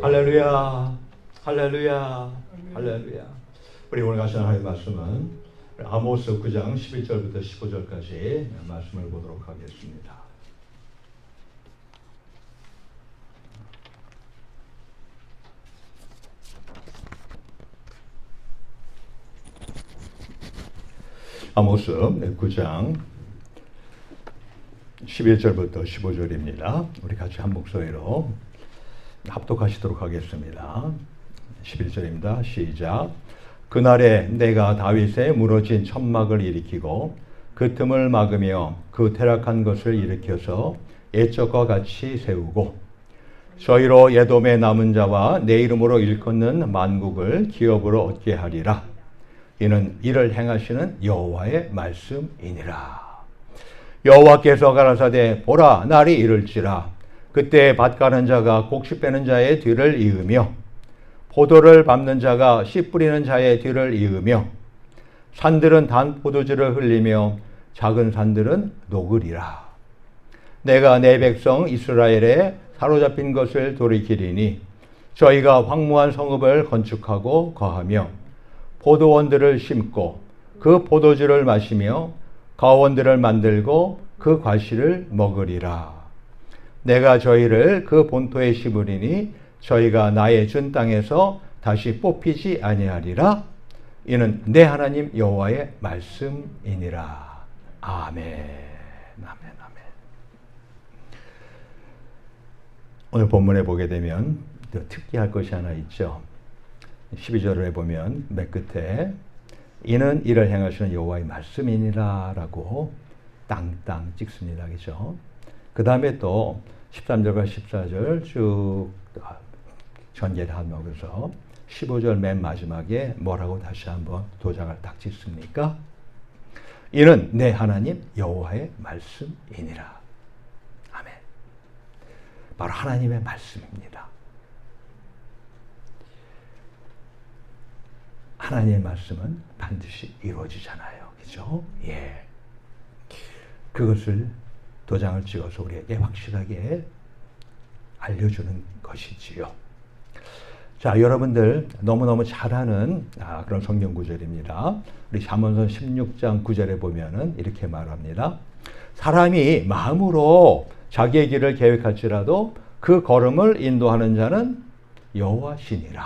할렐루야, 할렐루야, 할렐루야. 우리 오늘 같이 하나님의 말씀은 아모스 9장 11절부터 15절까지 말씀을 보도록 하겠습니다. 아모스 9장 11절부터 15절입니다. 우리 같이 한 목소리로 합독하시도록 하겠습니다. 11절입니다. 시작. 그날에 내가 다윗의 무너진 천막을 일으키고 그 틈을 막으며 그 퇴락한 것을 일으켜서 옛적과 같이 세우고 저희로 에돔의 남은 자와 내 이름으로 일컫는 만국을 기업으로 얻게 하리라. 이는 이를 행하시는 여호와의 말씀이니라. 여호와께서 가라사대 보라 날이 이를지라. 그때 밭 가는 자가 곡식 빼는 자의 뒤를 이으며 포도를 밟는 자가 씨 뿌리는 자의 뒤를 이으며 산들은 단 포도주를 흘리며 작은 산들은 녹으리라. 내가 내 백성 이스라엘에 사로잡힌 것을 돌이키리니 저희가 황무한 성읍을 건축하고 거하며 포도원들을 심고 그 포도주를 마시며 가원들을 만들고 그 과실을 먹으리라. 내가 저희를 그 본토에 심으리니 저희가 나의 준 땅에서 다시 뽑히지 아니하리라. 이는 내 하나님 여호와의 말씀이니라. 아멘. 아멘. 아멘. 오늘 본문에 보게 되면 특이할 것이 하나 있죠. 12절에 보면 맨 끝에 이는 이를 행하시는 여호와의 말씀이니라 라고 땅땅 찍습니다. 그렇죠? 그 다음에 또 13절과 14절 쭉 전개를 하면서 15절 맨 마지막에 뭐라고 다시 한번 도장을 딱 찍습니까? 이는 내 하나님 여호와의 말씀이니라. 아멘. 바로 하나님의 말씀입니다. 하나님의 말씀은 반드시 이루어지잖아요. 그죠? 예. 그것을 도장을 찍어서 우리에게 확실하게 알려주는 것이지요. 자, 여러분들 너무너무 잘 아는 그런 성경 구절입니다. 우리 잠언서 16장 9절에 보면은 이렇게 말합니다. 사람이 마음으로 자기의 길을 계획할지라도 그 걸음을 인도하는 자는 여호와시니라.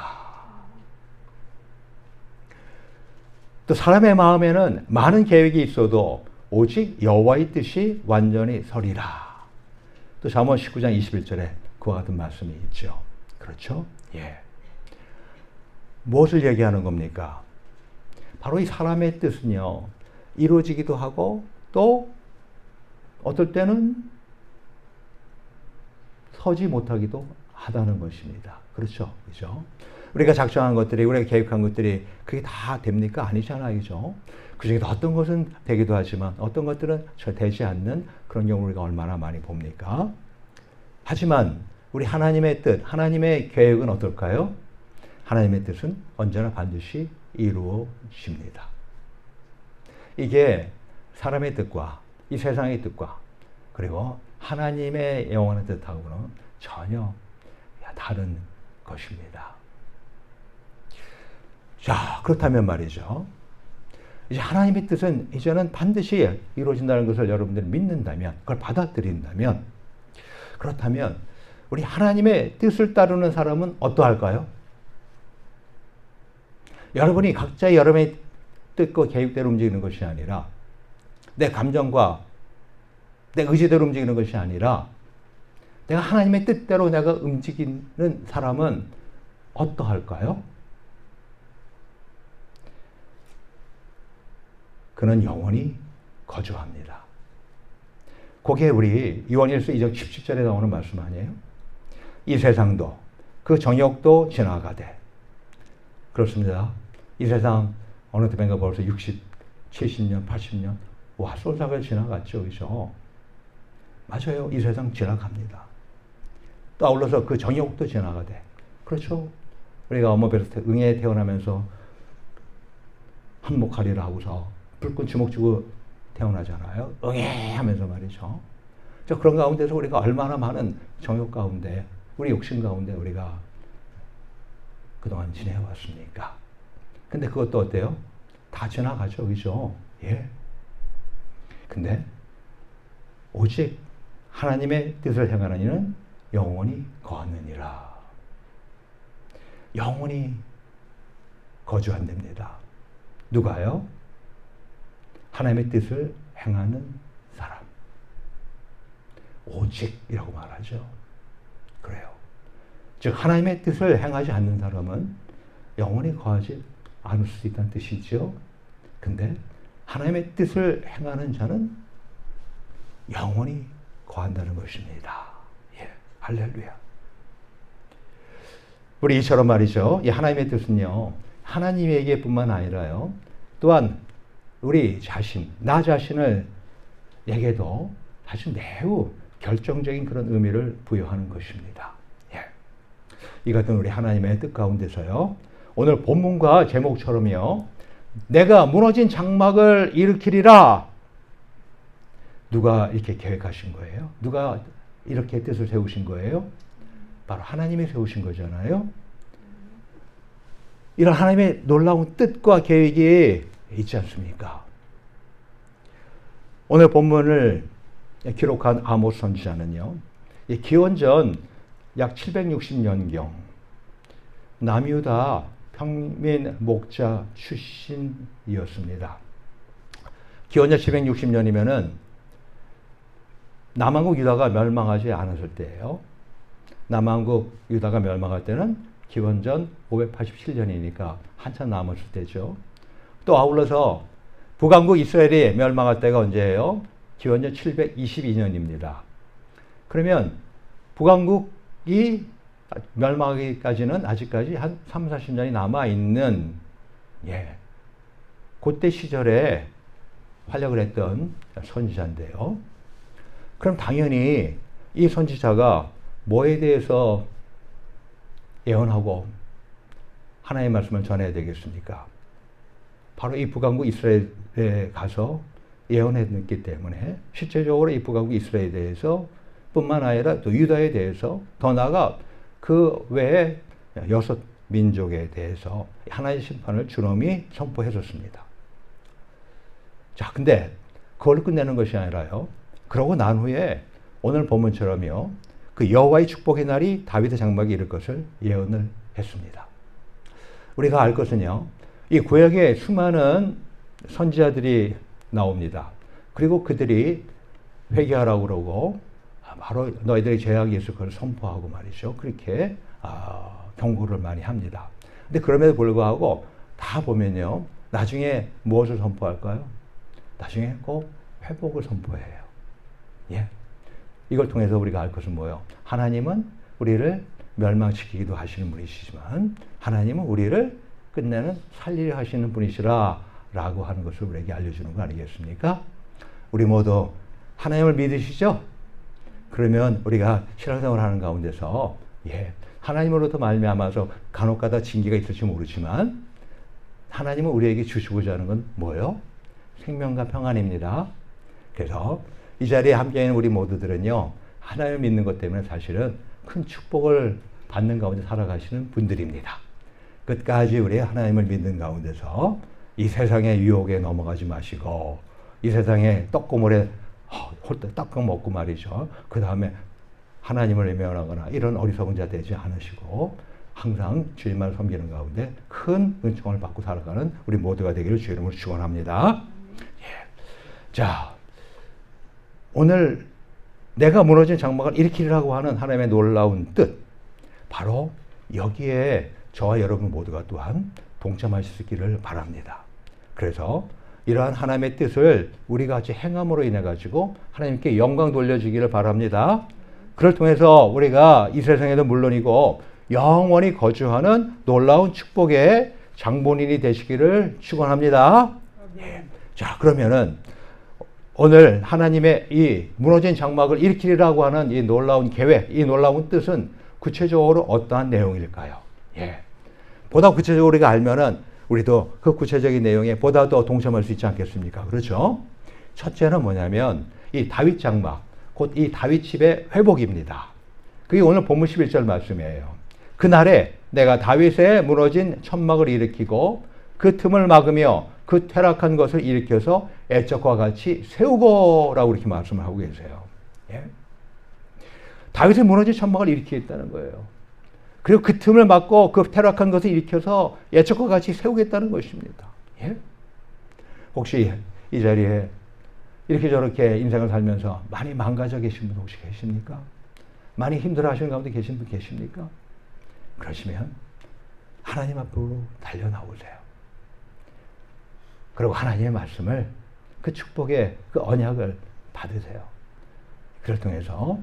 또 사람의 마음에는 많은 계획이 있어도 오직 여호와의 뜻이 완전히 서리라. 또 잠언 19장 21절에 그와 같은 말씀이 있죠. 그렇죠? 예. 무엇을 얘기하는 겁니까? 바로 이 사람의 뜻은요, 이루어지기도 하고 또 어떨 때는 서지 못하기도 하다는 것입니다. 그렇죠? 그죠? 우리가 작정한 것들이, 우리가 계획한 것들이 그게 다 됩니까? 아니잖아요. 그죠? 그 중에 어떤 것은 되기도 하지만 어떤 것들은 되지 않는 그런 경우를 우리가 얼마나 많이 봅니까? 하지만 우리 하나님의 뜻, 하나님의 계획은 어떨까요? 하나님의 뜻은 언제나 반드시 이루어집니다. 이게 사람의 뜻과 이 세상의 뜻과 그리고 하나님의 영원한 뜻하고는 전혀 다른 것입니다. 자, 그렇다면 말이죠. 이제 하나님의 뜻은 이제는 반드시 이루어진다는 것을 여러분들이 믿는다면, 그걸 받아들인다면, 그렇다면 우리 하나님의 뜻을 따르는 사람은 어떠할까요? 여러분이 각자의 여러분의 뜻과 계획대로 움직이는 것이 아니라 내 감정과 내 의지대로 움직이는 것이 아니라 내가 하나님의 뜻대로 내가 움직이는 사람은 어떠할까요? 그는 영원히 거주합니다. 그게 우리 요한일서 2장 17절에 나오는 말씀 아니에요? 이 세상도 그 정욕도 지나가되. 그렇습니다. 이 세상 어느 때인가 벌써 60, 70년, 80년 와 쏠사가 지나갔죠. 그죠? 맞아요. 이 세상 지나갑니다. 또 아울러서 그 정욕도 지나가되. 그렇죠? 우리가 어머 뱃에서 응에 태어나면서 한몫하리라 하고서 불끈 주먹 쥐고 태어나잖아요. 응애 하면서 말이죠. 그런 가운데서 우리가 얼마나 많은 정욕 가운데, 우리 욕심 가운데 우리가 그동안 지내왔습니까? 근데 그것도 어때요? 다 지나가죠. 그죠? 예. 근데 오직 하나님의 뜻을 행하는 이는 영원히 거하느니라. 영원히 거주한답니다. 누가요? 하나님의 뜻을 행하는 사람. 오직이라고 말하죠. 그래요. 즉 하나님의 뜻을 행하지 않는 사람은 영원히 거하지 않을 수 있다는 뜻이죠. 근데 하나님의 뜻을 행하는 자는 영원히 거한다는 것입니다. 예, 할렐루야. 우리 이처럼 말이죠. 이 하나님의 뜻은요, 하나님에게뿐만 아니라요, 또한 우리 자신, 나 자신에게도 사실 매우 결정적인 그런 의미를 부여하는 것입니다. 예. 이 같은 우리 하나님의 뜻 가운데서요, 오늘 본문과 제목처럼요, 내가 무너진 장막을 일으키리라. 누가 이렇게 계획하신 거예요? 누가 이렇게 뜻을 세우신 거예요? 바로 하나님이 세우신 거잖아요. 이런 하나님의 놀라운 뜻과 계획이 있지 않습니까? 오늘 본문을 기록한 아모스 선지자는요, 기원전 약 760년경 남유다 평민 목자 출신이었습니다. 기원전 760년이면은 남한국 유다가 멸망하지 않았을 때예요. 남한국 유다가 멸망할 때는 기원전 587년이니까 한참 남았을 때죠. 또 아울러서 북왕국 이스라엘이 멸망할 때가 언제예요? 기원전 722년입니다. 그러면 북왕국이 멸망하기까지는 아직까지 한 3, 40년이 남아있는, 예, 그때 시절에 활약을 했던 선지자인데요. 그럼 당연히 이 선지자가 뭐에 대해서 예언하고 하나님의 말씀을 전해야 되겠습니까? 바로 이 북왕국 이스라엘에 가서 예언했기 때문에 실제적으로 이 북왕국 이스라엘에 대해서 뿐만 아니라 또 유다에 대해서, 더 나아가 그 외에 6 민족에 대해서 하나의 심판을 주님이 선포했었습니다. 자, 근데 그걸 끝내는 것이 아니라요, 그러고 난 후에 오늘 본문처럼요, 그 여호와의 축복의 날이 다윗의 장막에 이를 것을 예언을 했습니다. 우리가 알 것은요, 이 구약에 수많은 선지자들이 나옵니다. 그리고 그들이 회개하라고 그러고 바로 너희들의 죄악이 있을 것을 선포하고 말이죠. 그렇게 경고를 많이 합니다. 근데 그럼에도 불구하고 다 보면요, 나중에 무엇을 선포할까요? 나중에 꼭 회복을 선포해요. 예. 이걸 통해서 우리가 알 것은 뭐예요? 하나님은 우리를 멸망시키기도 하시는 분이시지만 하나님은 우리를 끝내는 살리려 하시는 분이시라 라고 하는 것을 우리에게 알려주는 거 아니겠습니까? 우리 모두 하나님을 믿으시죠? 그러면 우리가 신앙생활을 하는 가운데서, 예, 하나님으로부터 말미암아서 간혹가다 징계가 있을지 모르지만 하나님은 우리에게 주시고자 하는 건 뭐예요? 생명과 평안입니다. 그래서 이 자리에 함께 있는 우리 모두들은요, 하나님을 믿는 것 때문에 사실은 큰 축복을 받는 가운데 살아가시는 분들입니다. 끝까지 우리 하나님을 믿는 가운데서 이 세상의 유혹에 넘어가지 마시고, 이 세상의 떡고물에 홀딱 떡 먹고 말이죠, 그 다음에 하나님을 외면하거나 이런 어리석은 자 되지 않으시고 항상 주님만 섬기는 가운데 큰 은총을 받고 살아가는 우리 모두가 되기를 주의 이름으로 축원합니다. 예. 자, 오늘 내가 무너진 장막을 일으키리라고 하는 하나님의 놀라운 뜻, 바로 여기에 저와 여러분 모두가 또한 동참하실 수 있기를 바랍니다. 그래서 이러한 하나님의 뜻을 우리가 같이 행함으로 인해 가지고 하나님께 영광 돌려주기를 바랍니다. 그를 통해서 우리가 이 세상에도 물론이고 영원히 거주하는 놀라운 축복의 장본인이 되시기를 축원합니다. 예. 자, 그러면은 오늘 하나님의 이 무너진 장막을 일으키리라고 하는 이 놀라운 계획, 이 놀라운 뜻은 구체적으로 어떠한 내용일까요? 예. 보다 구체적으로 우리가 알면은 우리도 그 구체적인 내용에 보다 더 동참할 수 있지 않겠습니까? 그렇죠? 첫째는 뭐냐면 이 다윗 장막, 곧 이 다윗 집의 회복입니다. 그게 오늘 본문 11절 말씀이에요. 그날에 내가 다윗의 무너진 천막을 일으키고 그 틈을 막으며 그 퇴락한 것을 일으켜서 애적과 같이 세우고라고 이렇게 말씀을 하고 계세요. 예? 다윗의 무너진 천막을 일으키겠다는 거예요. 그리고 그 틈을 막고 그 퇴락한 것을 일으켜서 애적과 같이 세우겠다는 것입니다. 예? 혹시 이 자리에 이렇게 저렇게 인생을 살면서 많이 망가져 계신 분 혹시 계십니까? 많이 힘들어하시는 가운데 계신 분 계십니까? 그러시면 하나님 앞으로 달려나오세요. 그리고 하나님의 말씀을, 그 축복의 그 언약을 받으세요. 그를 통해서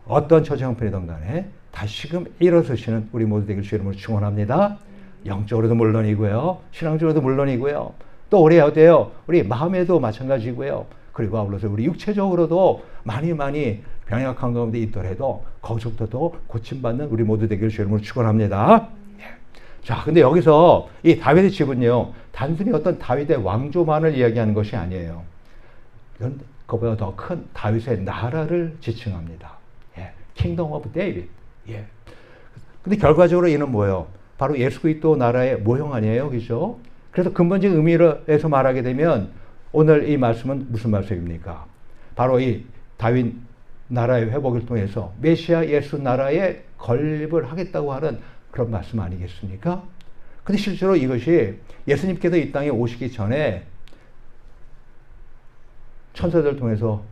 어떤 처지 형편이든 간에 다시금 일어서시는 우리 모두 되길 주 이름으로 축원합니다. 영적으로도 물론이고요, 신앙적으로도 물론이고요, 또 우리 어때요? 우리 마음에도 마찬가지고요. 그리고 아울러서 우리 육체적으로도 많이 병약한 가운데 있더라도 거기서부터도 고침받는 우리 모두 되길 주 이름으로 축원합니다. 자, 근데 여기서 이 다윗의 집은요, 단순히 어떤 다윗의 왕조만을 이야기하는 것이 아니에요. 이건 그보다 더 큰 다윗의 나라를 지칭합니다. 예, Kingdom of David. 예. 근데 결과적으로 이는 뭐예요? 바로 예수 그리스도 나라의 모형 아니에요, 그죠? 그래서 근본적인 의미에서 말하게 되면 오늘 이 말씀은 무슨 말씀입니까? 바로 이 다윗 나라의 회복을 통해서 메시아 예수 나라에 건립을 하겠다고 하는 그런 말씀 아니겠습니까? 근데 실제로 이것이 예수님께서 이 땅에 오시기 전에 천사들을 통해서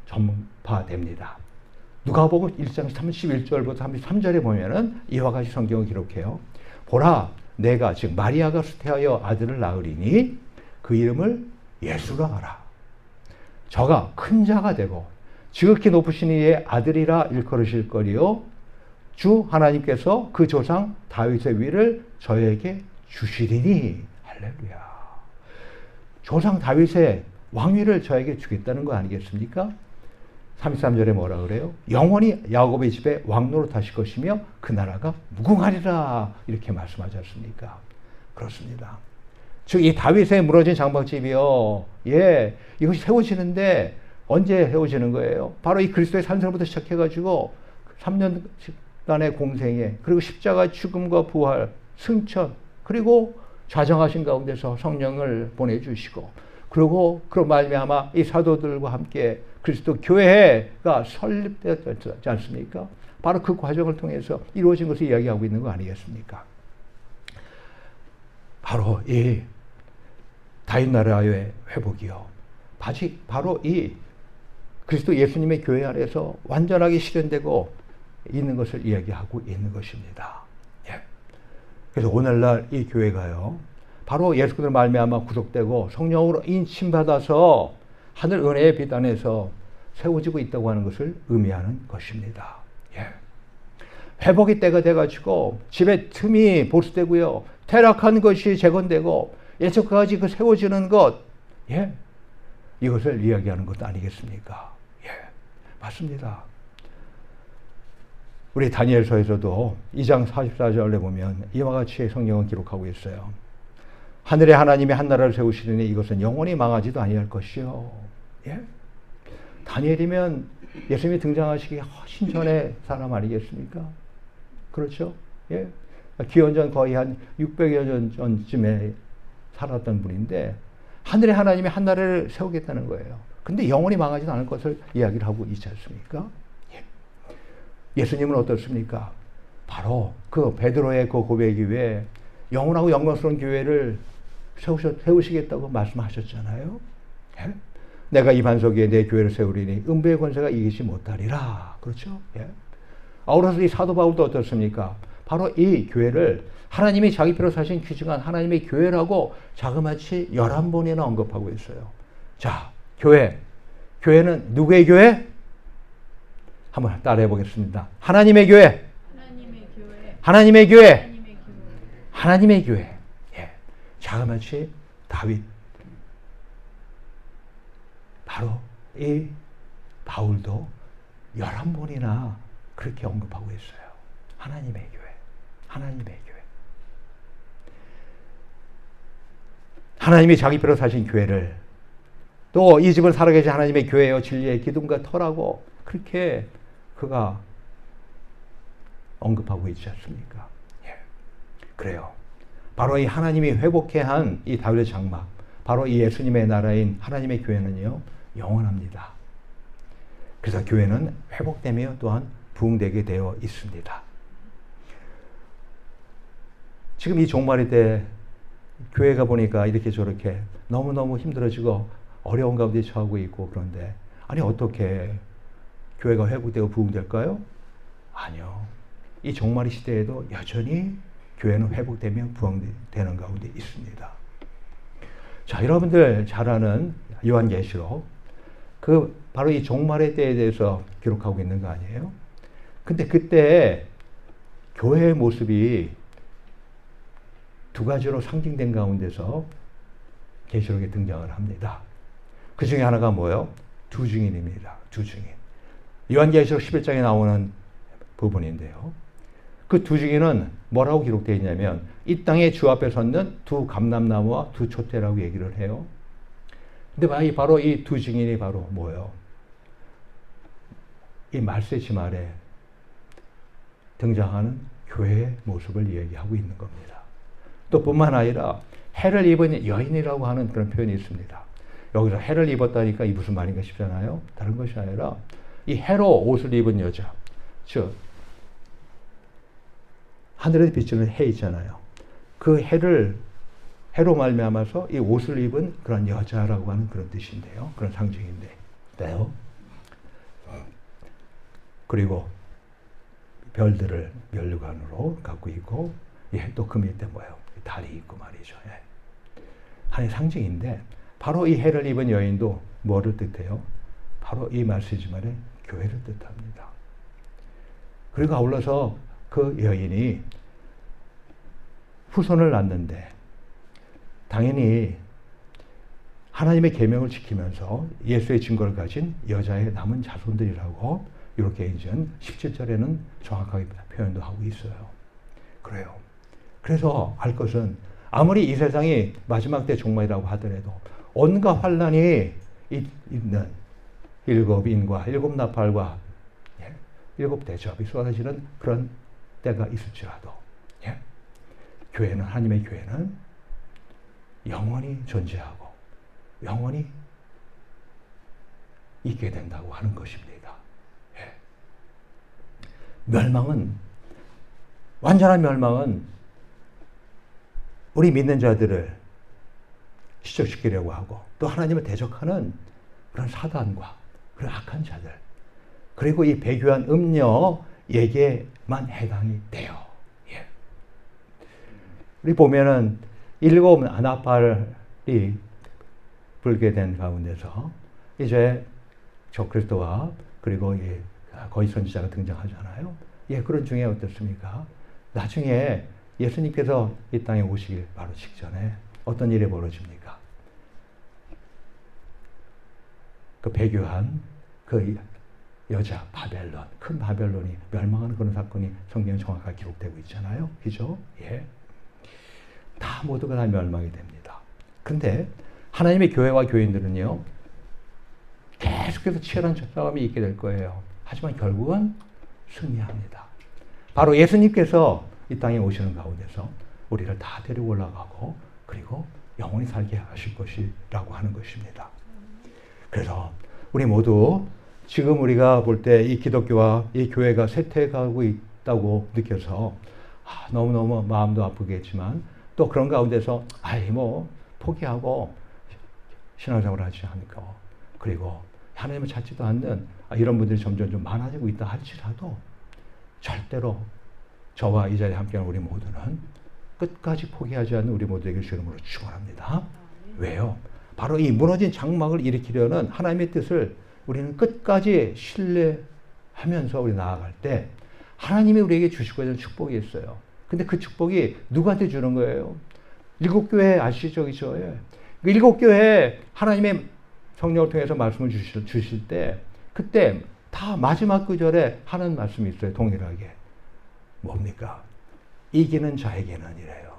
전파됩니다. 누가복음 1장 31절부터 33절에 보면은 이와 같이 성경을 기록해요. 보라, 내가 즉 마리아가 수태하여 아들을 낳으리니 그 이름을 예수라 하라. 저가 큰 자가 되고 지극히 높으신 이의 아들이라 일컬으실 거리요, 주 하나님께서 그 조상 다윗의 위를 저에게 주시리니. 할렐루야. 조상 다윗의 왕위를 저에게 주겠다는 거 아니겠습니까? 33절에 뭐라 그래요? 영원히 야곱의 집에 왕노릇 하실 것이며 그 나라가 무궁하리라. 이렇게 말씀하지 않습니까? 그렇습니다. 즉 이 다윗의 무너진 장막집이요, 예, 이것이 세워지는데 언제 세워지는 거예요? 바로 이 그리스도의 산생부터 시작해가지고 3년간의 공생에, 그리고 십자가 죽음과 부활, 승천, 그리고 좌정하신 가운데서 성령을 보내주시고, 그리고 그런 말미암아 이 사도들과 함께 그리스도 교회가 설립되었지 않습니까? 바로 그 과정을 통해서 이루어진 것을 이야기하고 있는 거 아니겠습니까? 바로 이 다윗 나라의 회복이요, 바로 이 그리스도 예수님의 교회 안에서 완전하게 실현되고 있는 것을 이야기하고 있는 것입니다. 예. 그래서 오늘날 이 교회가요, 바로 예수 그리스도로 말미암아 구속되고 성령으로 인침받아서 하늘 은혜의 빛 안에서 세워지고 있다고 하는 것을 의미하는 것입니다. 예. 회복의 때가 돼가지고 집의 틈이 보수되고요, 퇴락한 것이 재건되고 예적까지 그 세워지는 것, 예, 이것을 이야기하는 것 아니겠습니까? 예, 맞습니다. 우리 다니엘서에서도 2장 44절에 보면 이와 같이 성경은 기록하고 있어요. 하늘의 하나님이 한 나라를 세우시리니 이것은 영원히 망하지도 아니할 것이요. 예? 다니엘이면 예수님이 등장하시기 훨씬 전에 사람 아니겠습니까? 그렇죠? 예? 기원전 거의 한 600여 년 전쯤에 살았던 분인데 하늘의 하나님이 한 나라를 세우겠다는 거예요. 근데 영원히 망하지도 않을 것을 이야기를 하고 있지 않습니까? 예. 예수님은 어떻습니까? 바로 그 베드로의 그 고백 이후에 영원하고 영광스러운 교회를 세우시겠다고 말씀하셨잖아요. 예? 내가 이 반석 위에 내 교회를 세우리니 음부의 권세가 이기지 못하리라. 그렇죠? 예? 아울러서 이 사도 바울도 어떻습니까? 바로 이 교회를 하나님이 자기 피로 사신 귀중한 하나님의 교회라고 자그마치 11번이나 언급하고 있어요. 자, 교회는 누구의 교회? 한번 따라해 보겠습니다. 하나님의 교회. 하나님의 교회. 하나님의 교회. 예. 자그마치 다윗, 바로 이 바울도 11번이나 그렇게 언급하고 있어요. 하나님의 교회. 하나님의 교회. 하나님이 자기 피로 사신 교회를, 또 이 집을 살아계신 하나님의 교회여 진리의 기둥과 터라고 그렇게 그가 언급하고 있지 않습니까? 그래요. 바로 이 하나님이 회복해 한 이 다윗의 장막, 바로 이 예수님의 나라인 하나님의 교회는요, 영원합니다. 그래서 교회는 회복되며 또한 부흥되게 되어 있습니다. 지금 이 종말의 때 교회가 보니까 이렇게 저렇게 너무너무 힘들어지고 어려운 가운데 처하고 있고, 그런데 아니 어떻게 교회가 회복되고 부흥될까요? 아니요. 이 종말의 시대에도 여전히 교회는 회복되며 부흥되는 가운데 있습니다. 자, 여러분들 잘 아는 요한계시록, 바로 이 종말의 때에 대해서 기록하고 있는 거 아니에요? 근데 그때 교회의 모습이 두 가지로 상징된 가운데서 계시록에 등장을 합니다. 그 중에 하나가 뭐예요? 두 증인입니다. 두 증인. 요한계시록 11장에 나오는 부분인데요. 그 두 증인은 뭐라고 기록되어 있냐면 이 땅에 주 앞에 섰는 두 감람나무와 두 촛대라고 얘기를 해요. 근데 바로 이 두 증인이 바로 뭐예요? 이 말세지 말에 등장하는 교회의 모습을 얘기하고 있는 겁니다. 또 뿐만 아니라 해를 입은 여인이라고 하는 그런 표현이 있습니다. 여기서 해를 입었다니까 이 무슨 말인가 싶잖아요. 다른 것이 아니라 이 해로 옷을 입은 여자, 즉 하늘에 비치는 해 있잖아요. 그 해로 말미암아서 이 옷을 입은 그런 여자라고 하는 그런 뜻인데요. 그런 상징인데요. 그리고 별들을 면류관으로 갖고 있고, 또 그 밑에 뭐예요? 달이 있고 말이죠. 하나의 상징인데, 바로 이 해를 입은 여인도 뭐를 뜻해요? 바로 이 말세지말의 교회를 뜻합니다. 그리고 아울러서 그 여인이 후손을 낳는데 당연히 하나님의 계명을 지키면서 예수의 증거를 가진 여자의 남은 자손들이라고 이렇게 이제 17절에는 정확하게 표현도 하고 있어요. 그래요. 그래서 알 것은 아무리 이 세상이 마지막 때 종말이라고 하더라도 온갖 환란이 있는 일곱 인과 일곱 나팔과 일곱 대접이 쏟아지는 그런 때가 있을지라도 교회는, 하나님의 교회는 영원히 존재하고 영원히 있게 된다고 하는 것입니다. 완전한 멸망은 우리 믿는 자들을 시적시키려고 하고 또 하나님을 대적하는 그런 사단과 그런 악한 자들, 그리고 이 배교한 음녀에게만 해당이 돼요. 우리 보면은 일곱 나팔이 불게 된 가운데서 이제 적그리스도와 그리고 거짓 선지자가 등장하잖아요. 그런 중에 어떻습니까? 나중에 예수님께서 이 땅에 오시길 바로 직전에 어떤 일이 벌어집니까? 그 배교한 그 여자 바벨론, 큰 바벨론이 멸망하는 그런 사건이 성경에 정확하게 기록되고 있잖아요. 그죠? 다 모두가 다 멸망이 됩니다. 근데 하나님의 교회와 교인들은요, 계속해서 치열한 싸움이 있게 될 거예요. 하지만 결국은 승리합니다. 바로 예수님께서 이 땅에 오시는 가운데서 우리를 다 데리고 올라가고 그리고 영원히 살게 하실 것이라고 하는 것입니다. 그래서 우리 모두 지금 우리가 볼 때 이 기독교와 이 교회가 쇠퇴해가고 있다고 느껴서 너무너무 마음도 아프겠지만 또 그런 가운데서 포기하고 신앙생활을 하지 않고 그리고 하나님을 찾지도 않는 이런 분들이 점점 좀 많아지고 있다 할지라도 절대로 저와 이 자리에 함께하는 우리 모두는 끝까지 포기하지 않는 우리 모두에게 주의 이름으로 축원합니다. 왜요? 바로 이 무너진 장막을 일으키려는 하나님의 뜻을 우리는 끝까지 신뢰하면서 우리 나아갈 때 하나님이 우리에게 주시고 있는 축복이 있어요. 근데 그 축복이 누구한테 주는 거예요? 일곱 교회 아시죠? 그죠? 일곱 교회 하나님의 성령을 통해서 말씀을 주실 때 그때 다 마지막 구절에 하는 말씀이 있어요. 동일하게. 뭡니까? 이기는 자에게는 이래요.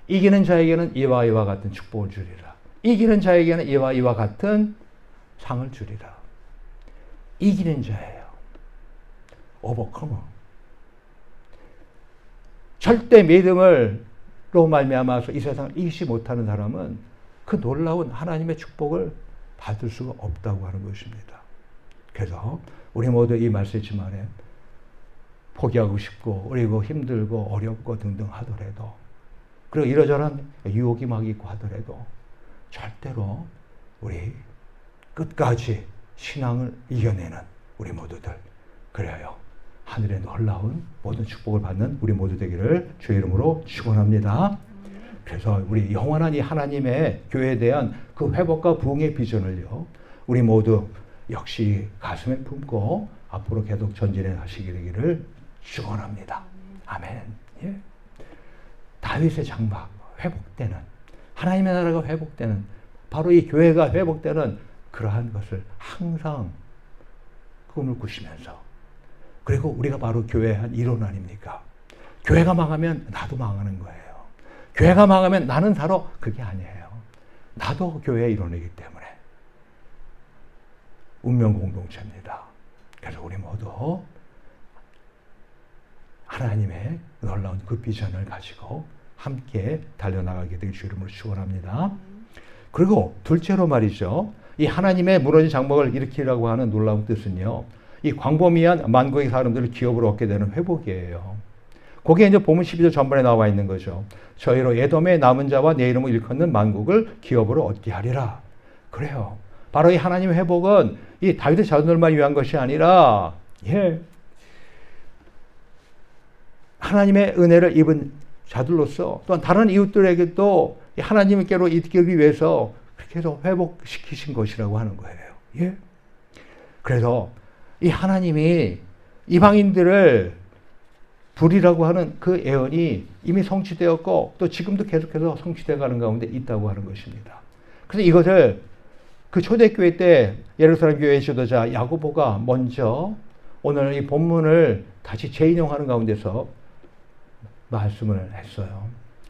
이기는 자에게는 이와 이와 같은 축복을 주리라. 이기는 자에게는 이와 이와 같은 상을 주리라. 이기는 자예요. 오버커머. 절대 믿음을로 말미암아서 이 세상을 이기지 못하는 사람은 그 놀라운 하나님의 축복을 받을 수가 없다고 하는 것입니다. 그래서 우리 모두 이 말씀만에 포기하고 싶고 그리고 힘들고 어렵고 등등 하더라도 그리고 이러저런 유혹이 막 있고 하더라도 절대로 우리 끝까지 신앙을 이겨내는 우리 모두들 그래요. 하늘의 놀라운 모든 축복을 받는 우리 모두 되기를 주의 이름으로 축원합니다. 그래서 우리 영원한 이 하나님의 교회에 대한 그 회복과 부흥의 비전을요. 우리 모두 역시 가슴에 품고 앞으로 계속 전진해 가시게 되기를 축원합니다. 아멘. 예. 다윗의 장막 회복되는 하나님의 나라가 회복되는 바로 이 교회가 회복되는 그러한 것을 항상 꿈을 꾸시면서 그리고 우리가 바로 교회의 한 일원 아닙니까? 교회가 망하면 나도 망하는 거예요. 교회가 망하면 나는 살아. 그게 아니에요. 나도 교회의 일원이기 때문에 운명 공동체입니다. 그래서 우리 모두 하나님의 놀라운 그 비전을 가지고 함께 달려나가게 되길 주 이름으로 축원합니다. 그리고 둘째로 말이죠. 이 하나님의 무너진 장막을 일으키라고 하는 놀라운 뜻은요. 이 광범위한 만국의 사람들을 기업으로 얻게 되는 회복이에요. 거기에 이제 보면 12절 전반에 나와 있는 거죠. 저희로 에돔의 남은 자와 내 이름을 일컫는 만국을 기업으로 얻게 하리라. 그래요. 바로 이 하나님의 회복은 이 다윗의 자손들만 위한 것이 아니라 하나님의 은혜를 입은 자들로서 또한 다른 이웃들에게도 하나님께로 이끌기 위해서 그렇게 해서 회복시키신 것이라고 하는 거예요. 예? 그래서 이 하나님이 이방인들을 부리라고 하는 그 예언이 이미 성취되었고 또 지금도 계속해서 성취되어 가는 가운데 있다고 하는 것입니다. 그래서 이것을 그 초대교회 때 예루살렘 교회의 지도자 야고보가 먼저 오늘 이 본문을 다시 재인용하는 가운데서 말씀을 했어요.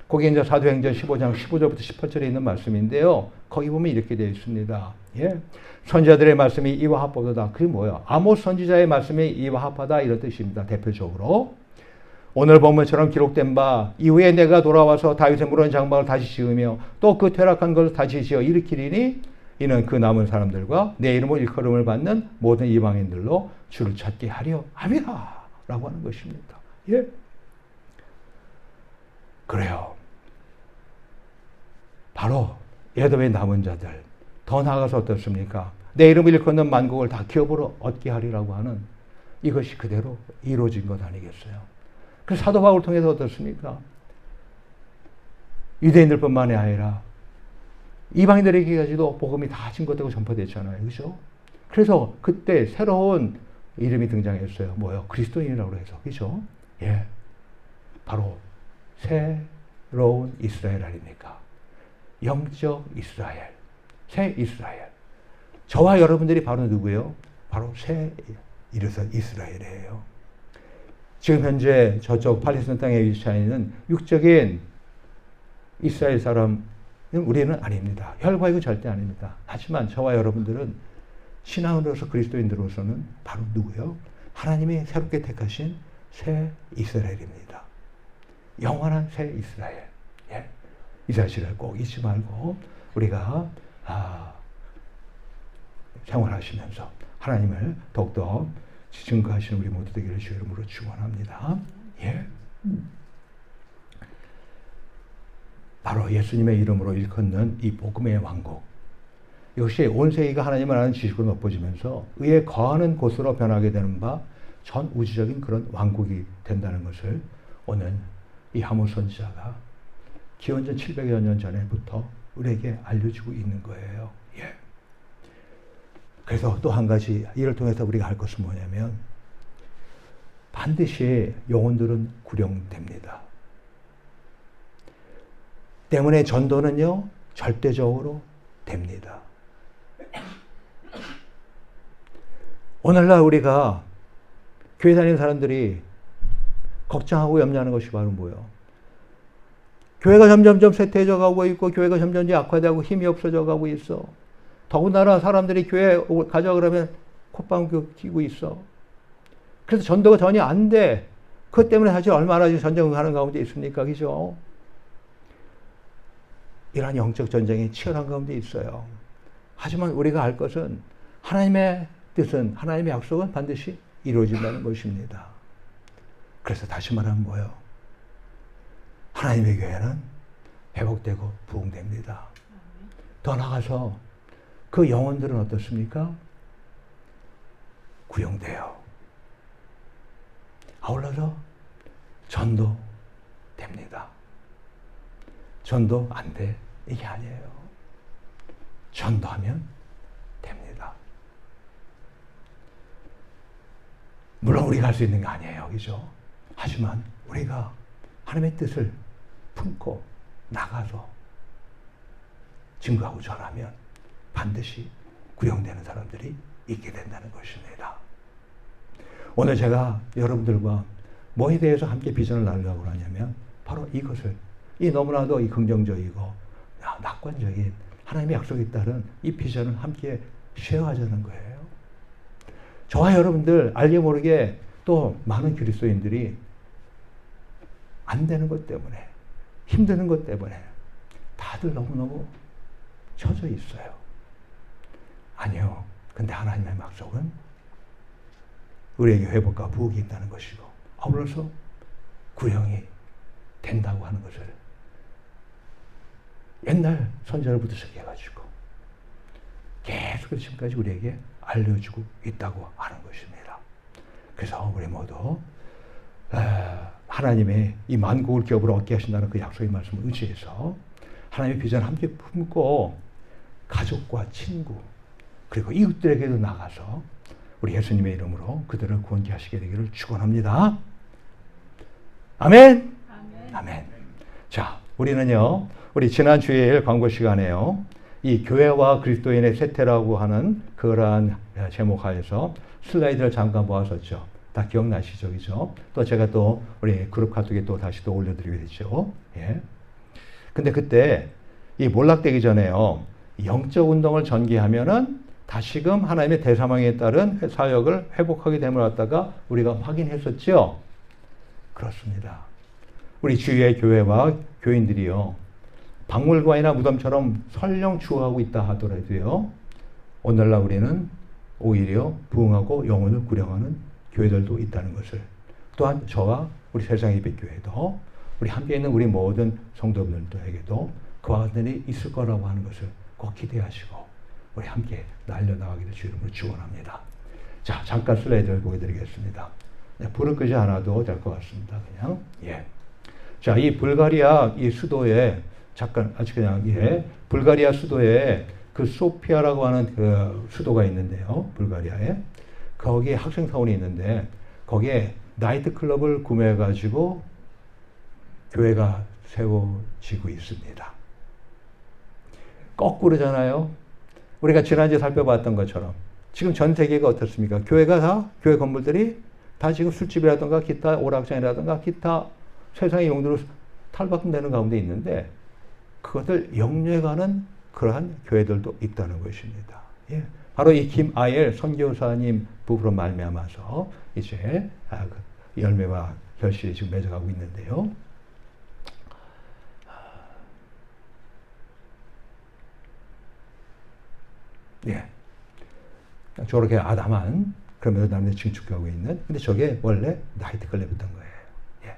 거기 이제 사도행전 15장 15절부터 18절에 있는 말씀인데요. 거기 보면 이렇게 되어 있습니다. 예. 선지자들의 말씀이 이와 합하다. 그게 뭐야? 아모스 선지자의 말씀이 이와 합하다 이런 뜻입니다. 대표적으로. 오늘 본문처럼 기록된 바 이후에 내가 돌아와서 다윗의 무너진 장막을 다시 지으며 또 그 퇴락한 것을 다시 지어 일으키리니 이는 그 남은 사람들과 내 이름을 일컬음을 받는 모든 이방인들로 주를 찾게 하려 함이라 라고 하는 것입니다. 예. 그래요. 바로 에돔의 남은 자들 더 나아가서 어떻습니까? 내 이름을 일컫는 만국을 다 기업으로 얻게 하리라고 하는 이것이 그대로 이루어진 것 아니겠어요? 그래서 사도 바울을 통해서 어떻습니까? 유대인들뿐만이 아니라 이방인들에게까지도 복음이 다 증거되고 전파됐잖아요. 그렇죠? 그래서 그때 새로운 이름이 등장했어요. 뭐요? 그리스도인이라고 해서. 그렇죠? 예. 바로 새로운 이스라엘 아닙니까? 영적 이스라엘. 새 이스라엘. 저와 여러분들이 바로 누구예요? 바로 새 이스라엘이에요. 지금 현재 저쪽 팔레스타인 땅에 위치해 있는 육적인 이스라엘 사람은 우리는 아닙니다. 혈과이고 절대 아닙니다. 하지만 저와 여러분들은 신앙으로서 그리스도인들로서는 바로 누구요? 하나님이 새롭게 택하신 새 이스라엘입니다. 영원한 새 이스라엘. 예. 이 사실을 꼭 잊지 말고 우리가 생활하시면서 하나님을 더욱더 증거하시는 우리 모두 되기를 주의 이름으로 축원합니다. 예. 바로 예수님의 이름으로 일컫는 이 복음의 왕국. 이것이 온 세계가 하나님을 아는 지식으로 높아지면서 의에 거하는 곳으로 변하게 되는 바 전 우주적인 그런 왕국이 된다는 것을 오늘 이 아모스 선지자가 기원전 700여 년 전에부터 우리에게 알려주고 있는 거예요. 예. 그래서 또 한 가지 이를 통해서 우리가 할 것은 뭐냐면 반드시 영혼들은 구령됩니다. 때문에 전도는요 절대적으로 됩니다. 오늘날 우리가 교회 다니는 사람들이 걱정하고 염려하는 것이 바로 뭐예요? 교회가 점점점 쇠퇴해져 가고 있고 교회가 점점 악화되고 힘이 없어져 가고 있어. 더군다나 사람들이 교회 가자 그러면 콧방귀 끼고 있어. 그래서 전도가 전혀 안 돼. 그것 때문에 사실 얼마나 전쟁을 하는 가운데 있습니까? 그죠? 이러한 영적 전쟁이 치열한 가운데 있어요. 하지만 우리가 알 것은 하나님의 뜻은, 하나님의 약속은 반드시 이루어진다는 것입니다. 그래서 다시 말하면 뭐예요? 하나님의 교회는 회복되고 부흥됩니다. 더 나아가서 그 영혼들은 어떻습니까? 구용돼요. 아울러서 전도됩니다. 전도 안 돼. 이게 아니에요. 전도하면 됩니다. 물론 우리가 할 수 있는 게 아니에요. 그죠? 하지만 우리가 하나님의 뜻을 품고 나가서 증거하고 전하면 반드시 구용되는 사람들이 있게 된다는 것입니다. 오늘 제가 여러분들과 뭐에 대해서 함께 비전을 나누려고 하냐면 바로 이것을, 이 너무나도 이 긍정적이고 낙관적인 하나님의 약속에 따른 이 비전을 함께 쉐어하자는 거예요. 저와 여러분들 알게 모르게 또 많은 그리스도인들이 안 되는 것 때문에, 힘드는 것 때문에 다들 너무너무 처져 있어요. 아니요. 근데 하나님의 약속은 우리에게 회복과 부흥이 있다는 것이고, 아울러서 구형이 된다고 하는 것을 옛날 선전부터 시작해가지고 계속 지금까지 우리에게 알려주고 있다고 하는 것입니다. 그래서 우리 모두 하나님의 이 만국을 기업으로 얻게 하신다는 그 약속의 말씀을 의지해서 하나님의 비전을 함께 품고 가족과 친구 그리고 이웃들에게도 나가서 우리 예수님의 이름으로 그들을 구원케 하시게 되기를 축원합니다. 아멘. 아멘. 아멘. 자, 우리는요, 우리 지난 주일 광고 시간에요, 이 교회와 그리스도인의 세태라고 하는 그러한 제목 하에서 슬라이드를 잠깐 모았었죠. 다 기억나시죠, 그죠? 또 제가 또 우리 그룹 카톡에 또 다시 또 올려드리게 됐죠. 예. 근데 그때 이 몰락되기 전에요, 영적 운동을 전개하면은 다시금 하나님의 대사망에 따른 사역을 회복하게 됨을 갖다가 우리가 확인했었죠. 그렇습니다. 우리 주위의 교회와 교인들이요, 박물관이나 무덤처럼 설령 추구하고 있다 하더라도요, 오늘날 우리는 오히려 부흥하고 영혼을 구령하는 교회들도 있다는 것을, 또한 저와 우리 세상의 빛 교회도 우리 함께 있는 우리 모든 성도분들에게도 그와 같은 일이 있을 거라고 하는 것을 꼭 기대하시고 우리 함께 날려나가기를 주 이름으로 축원합니다. 자, 잠깐 슬라이드를 보여드리겠습니다. 네, 불을 끄지 않아도 될 것 같습니다. 그냥 예. 자, 이 불가리아 이 수도에 잠깐 아주 그냥 예, 불가리아 수도에 그 소피아라고 하는 그 수도가 있는데요, 불가리아에 거기에 학생 사원이 있는데 거기에 나이트 클럽을 구매해가지고 교회가 세워지고 있습니다. 거꾸로잖아요. 우리가 지난주에 살펴봤던 것처럼 지금 전 세계가 어떻습니까? 교회가 다, 교회 건물들이 다 지금 술집이라든가 기타 오락장이라든가 기타 세상의 용도로 탈바꿈되는 가운데 있는데 그것을 역류해가는 그러한 교회들도 있다는 것입니다. 예. 바로 이 김아엘 선교사님 부부로 말미암아서 이제 그 열매와 결실이 지금 맺어가고 있는데요. 예. 저렇게 아담한 그러면서 남들 증축하고 있는, 근데 저게 원래 나이트클럽이었던 거예요. 예.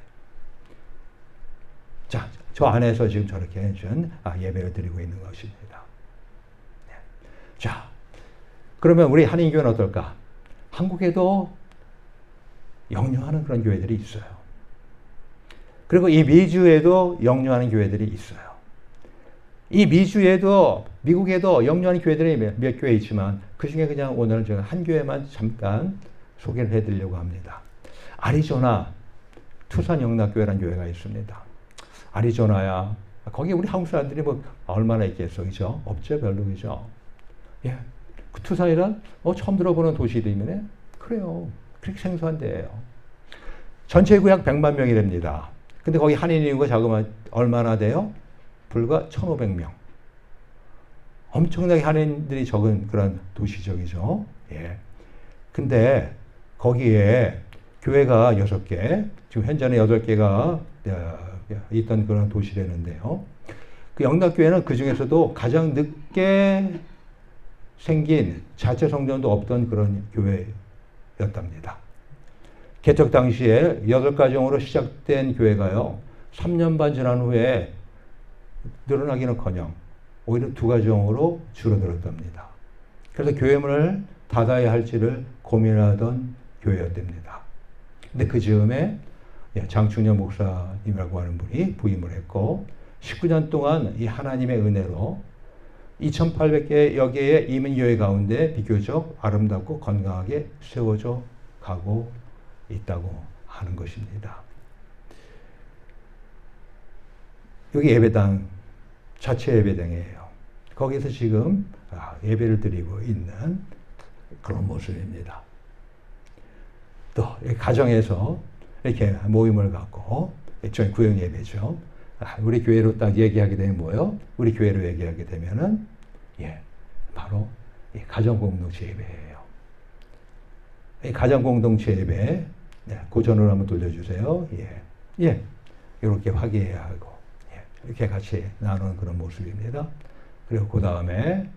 자, 저 안에서 지금 저렇게 예배를 드리고 있는 것입니다. 예. 자, 그러면 우리 한인교회는 어떨까? 한국에도 역류하는 그런 교회들이 있어요. 그리고 이 미주에도 역류하는 교회들이 있어요. 이 미주에도, 미국에도 역류하는 교회들이 몇 교회 있지만 그 중에 그냥 오늘 제가 한 교회만 잠깐 소개를 해드리려고 합니다. 아리조나 투산 영락교회라는 교회가 있습니다. 아리조나야, 거기 우리 한국 사람들이 뭐 얼마나 있겠어, 그죠? 없죠, 별로, 그죠? 예. 그 투산이란 처음 들어보는 도시들이면 그래요. 그렇게 생소한 데예요. 전체 구약 100만 명이 됩니다. 근데 거기 한인 인구가 자그마한 얼마나 돼요? 불과 1,500명. 엄청나게 한인들이 적은 그런 도시적이죠. 예. 근데 거기에 교회가 6개, 지금 현재는 8개가 있던 그런 도시라는데요. 그 영락교회는 그 중에서도 가장 늦게 생긴 자체 성전도 없던 그런 교회였답니다. 개척 당시에 8가정으로 시작된 교회가요, 3년 반 지난 후에 늘어나기는커녕 오히려 2가정으로 줄어들었답니다. 그래서 교회 문을 닫아야 할지를 고민하던 교회였답니다. 근데 그 즈음에 장충년 목사님이라고 하는 분이 부임을 했고 19년 동안 이 하나님의 은혜로 2,800개여 개의 이민교회 가운데 비교적 아름답고 건강하게 세워져 가고 있다고 하는 것입니다. 여기 예배당, 자체 예배당이에요. 거기서 지금 예배를 드리고 있는 그런 모습입니다. 또 가정에서 이렇게 모임을 갖고 일종의 구역 예배죠. 우리 교회로 딱 얘기하게 되면 뭐요? 우리 교회로 얘기하게 되면은 바로 가정 공동체 예배예요. 이 가정 공동체 예배 고전으로 한번 돌려주세요. 이렇게 화기해야 하고 이렇게 같이 나누는 그런 모습입니다. 그리고 그 다음에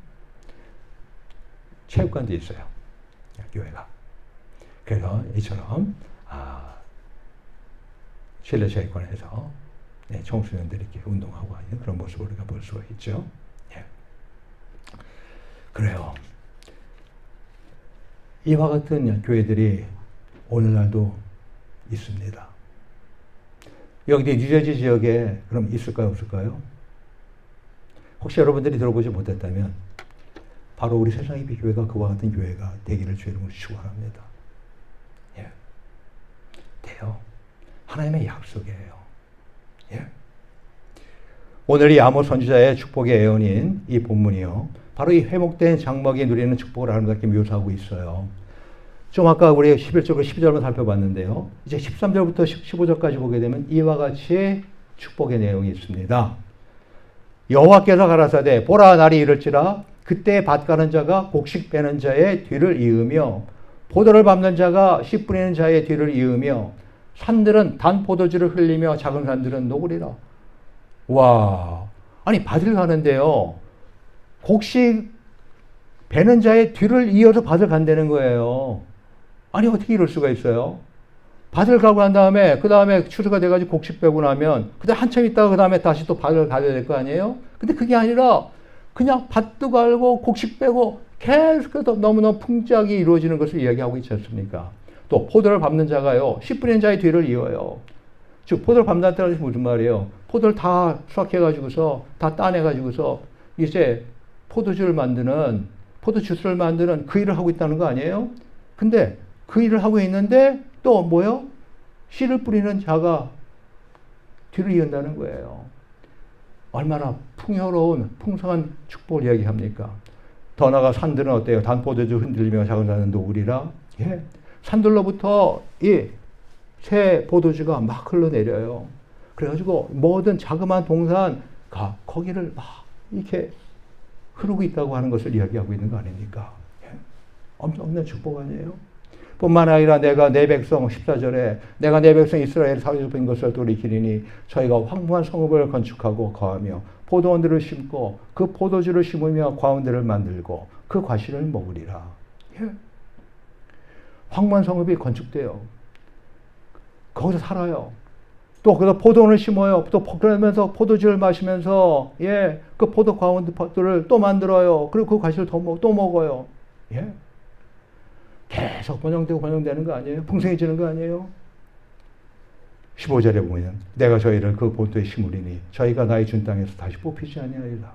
체육관도 있어요. 교회가. 그래서 이처럼 실내 체육관에서 청소년들이 이렇게 운동하고 하는 그런 모습을 우리가 볼 수가 있죠. 그래요. 이와 같은 교회들이 오늘날도 있습니다. 여기 뉴저지 지역에 그럼 있을까요, 없을까요? 혹시 여러분들이 들어보지 못했다면 바로 우리 세상의 교회가 그와 같은 교회가 되기를 주의 이름으로 축원합니다. 돼요. 하나님의 약속이에요. 오늘 이 아모스 선지자의 축복의 예언인 이 본문이요, 바로 이 회복된 장막이 누리는 축복을 아름답게 묘사하고 있어요. 좀 아까 우리 11절과 12절만 살펴봤는데요. 이제 13절부터 15절까지 보게 되면 이와 같이 축복의 내용이 있습니다. 여호와께서 가라사대 보라 날이 이를지라 그때 밭 가는 자가 곡식 빼는 자의 뒤를 이으며 포도를 밟는 자가 씨 뿌리는 자의 뒤를 이으며 산들은 단 포도주를 흘리며 작은 산들은 녹으리라. 와, 아니 밭을 가는데요, 곡식 베는 자의 뒤를 이어서 밭을 간다는 거예요. 아니 어떻게 이럴 수가 있어요? 밭을 가고 난 다음에 그 다음에 추수가 돼가지고 곡식 빼고 나면 그다음 한참 있다가 그 다음에 다시 또 밭을 가야 될 거 아니에요? 근데 그게 아니라 그냥 밭도 갈고 곡식 빼고 계속해서 너무너무 풍작이 이루어지는 것을 이야기하고 있지 않습니까? 또 포도를 밟는 자가요, 씨 뿌리는 자의 뒤를 이어요. 즉 포도를 밟는다는 뜻이 무슨 말이에요? 포도를 다 수확해가지고서 다 따내가지고서 이제 포도주스를 만드는 그 일을 하고 있다는 거 아니에요? 근데 그 일을 하고 있는데 또 뭐요? 씨를 뿌리는 자가 뒤를 이은다는 거예요. 얼마나 풍요로운 풍성한 축복을 이야기합니까? 더 나아가 산들은 어때요? 단포도주 흔들리며 작은 산은 녹으리라. 산들로부터 이 새 포도주가 막 흘러내려요. 그래가지고 모든 자그마한 동산가 거기를 막 이렇게 흐르고 있다고 하는 것을 이야기하고 있는 거 아닙니까? 엄청난 축복 아니에요? 뿐만 아니라 내가 내 백성 14절에 내가 내 백성 이스라엘 사로잡힌 것을 돌이키리니 저희가 황무한 성읍을 건축하고 거하며 포도원들을 심고 그 포도주를 심으며 과원들을 만들고 그 과실을 먹으리라. 황무한 성읍이 건축돼요. 거기서 살아요. 또 거기서 포도원을 심어요. 또 그러면서 포도주를 마시면서 그 포도 과원들을 또 만들어요. 그리고 그 과실을 또 먹어요. 계속 번영되는 거 아니에요? 풍성해지는 거 아니에요? 15절에 보면 내가 저희를 그 본토에 심으리니 저희가 나의 준 땅에서 다시 뽑히지 아니하리라.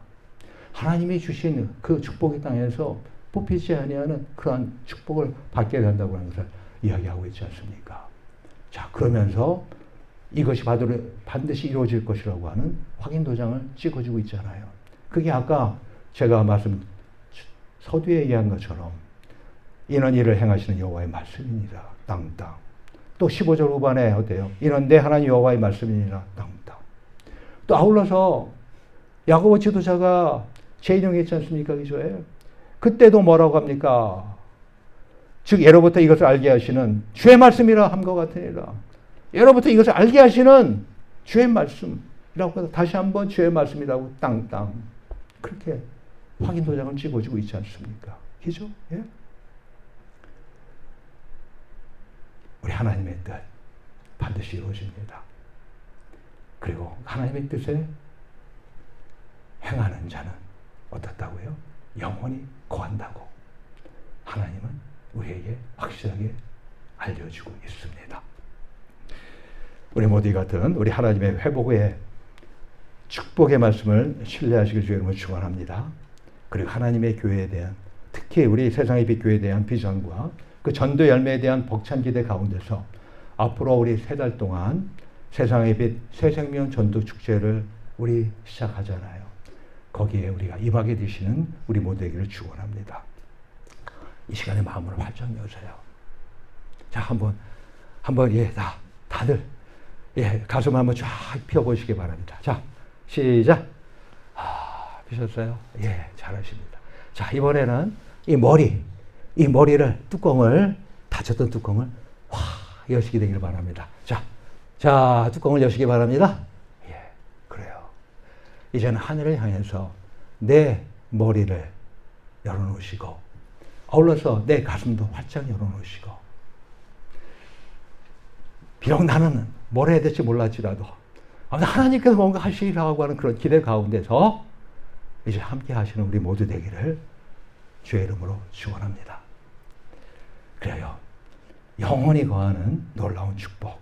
하나님이 주신 그 축복의 땅에서 뽑히지 아니하는 그러한 축복을 받게 된다고 하는 것을 이야기하고 있지 않습니까? 자, 그러면서 이것이 반드시 이루어질 것이라고 하는 확인 도장을 찍어주고 있잖아요. 그게 아까 제가 서두에 얘기한 것처럼 이는 이를 행하시는 여호와의 말씀이니라. 땅땅. 또 15절 후반에 어때요? 이는 내 하나님 여호와의 말씀이니라. 땅땅. 또 아울러서 야고보 지도자가 재인용했지 않습니까? 기조에. 그때도 뭐라고 합니까? 즉 예로부터 이것을 알게 하시는 주의 말씀이라 함과 같으니라. 예로부터 이것을 알게 하시는 주의 말씀이라고 다시 한번 주의 말씀이라고 땅땅 그렇게 확인 도장을 찍어주고 있지 않습니까? 그죠? 예? 우리 하나님의 뜻 반드시 이루어집니다. 그리고 하나님의 뜻에 행하는 자는 어떻다고요? 영원히 거한다고 하나님은 우리에게 확실하게 알려주고 있습니다. 우리 모두 같은 우리 하나님의 회복의 축복의 말씀을 신뢰하시길 주의 이름으로 축원합니다. 그리고 하나님의 교회에 대한 특히 우리 세상의 빛 교회에 대한 비전과 그 전도 열매에 대한 벅찬 기대 가운데서 앞으로 우리 3달 동안 세상의 빛 새생명 전도 축제를 우리 시작하잖아요. 거기에 우리가 임하게 되시는 우리 모두에게를 축원합니다. 이 시간에 마음을 활짝 여세요. 자, 한번 예, 다들 예, 가슴 한번 쫙 펴보시기 바랍니다. 자, 시작. 펴셨어요? 예, 잘하십니다. 자, 이번에는 이 머리를 닫혔던 뚜껑을 여시게 되기를 바랍니다. 자, 뚜껑을 여시기 바랍니다. 예, 그래요. 이제는 하늘을 향해서 내 머리를 열어놓으시고, 아울러서 내 가슴도 활짝 열어놓으시고, 비록 나는 뭘 해야 될지 몰랐지라도, 하나님께서 뭔가 하시리라고 하는 그런 기대 가운데서 이제 함께 하시는 우리 모두 되기를 주의 이름으로 축원합니다. 그래요. 영원히 거하는 놀라운 축복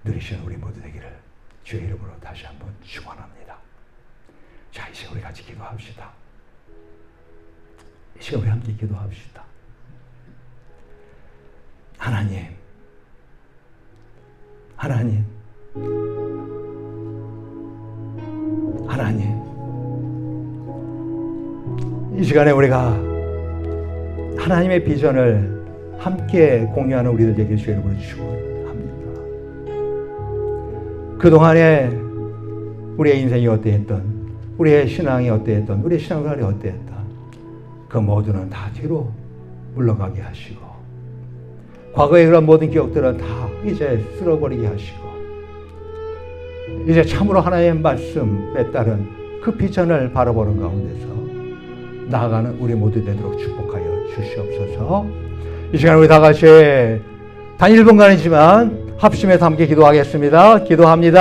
누리시는 우리 모두 되기를 주의 이름으로 다시 한번 축원합니다. 자, 이제 우리 같이 기도합시다. 이 시간 우리 함께 기도합시다. 하나님, 이 시간에 우리가 하나님의 비전을 함께 공유하는 우리들 되길 주의 이름으로 축원합니다. 그동안에 우리의 인생이 어떠했던, 우리의 신앙이 어떠했던, 우리의 신앙생활이 어떠했던 그 모두는 다 뒤로 물러가게 하시고, 과거의 그런 모든 기억들은 다 이제 쓸어버리게 하시고, 이제 참으로 하나님의 말씀에 따른 그 비전을 바라보는 가운데서 나아가는 우리 모두 되도록 축복하여 주시옵소서. 이 시간 우리 다 같이 단 1분간이지만 합심해서 함께 기도하겠습니다. 기도합니다.